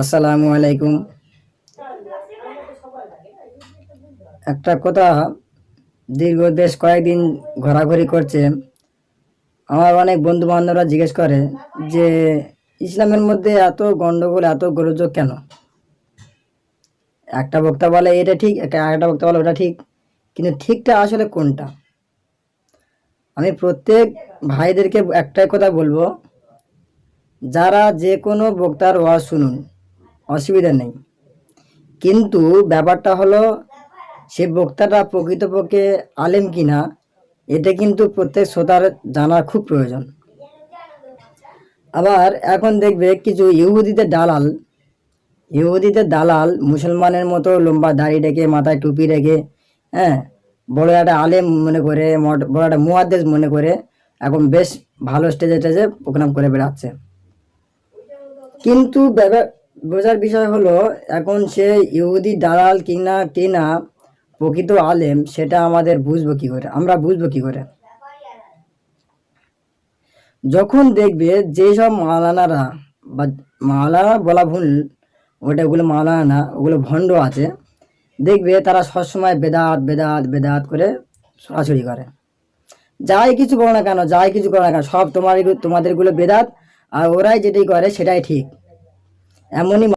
আসসালামু আলাইকুম। একটা কথা, দীর্ঘ বেশ কয়েকদিন ঘোরাঘুরি করছে। আমার অনেক বন্ধু বান্ধবরা জিজ্ঞেস করে যে ইসলামের মধ্যে এত গন্ডগোল, এত গোলযোগ কেন? একটা বক্তা বলে এটা ঠিক, একটা বক্তা বলে ওটা ঠিক, কিন্তু ঠিকটা আসলে কোনটা? আমি প্রত্যেক ভাইদেরকে একটাই কথা বলবো, যারা যে কোনো বক্তার ওয়াজ শুনুন, অসুবিধা নেই, কিন্তু ব্যাপারটা হলো সে বক্তাটা প্রকৃতপক্ষে আলেম কিনা, এটা কিন্তু প্রত্যেক শ্রোতার জানা খুব প্রয়োজন। আবার এখন দেখবে কিছু ইহুদিদের দালাল মুসলমানের মতো লম্বা দাড়ি রেখে, মাথায় টুপি রেখে, হ্যাঁ, বড় একটা আলেম মনে করে, বড় একটা মুহাদ্দিস মনে করে এখন বেশ ভালো স্টেজে স্টেজে প্রোগ্রাম করে বেড়াচ্ছে। কিন্তু বোঝার বিষয় হলো, এখন সে ইহুদি দালাল কিনা কিনা প্রকৃত আলেম, সেটা আমাদের বুঝবো কি করে, আমরা বুঝবো কি করে? যখন দেখবে যেসব মাওলানারা, বা মাওলানা বলা ভুল, ওগুলো মাওলানা না, ওগুলো ভণ্ড আছে, দেখবে তারা সবসময় বেদাত বেদাত বেদাত করে ছড়াছড়ি করে। যাই কিছু করো না কেন, যাই কিছু করো না কেন, সব তোমাদেরগুলো বেদাত, আর ওরাই যেটাই করে সেটাই ঠিক। এমনই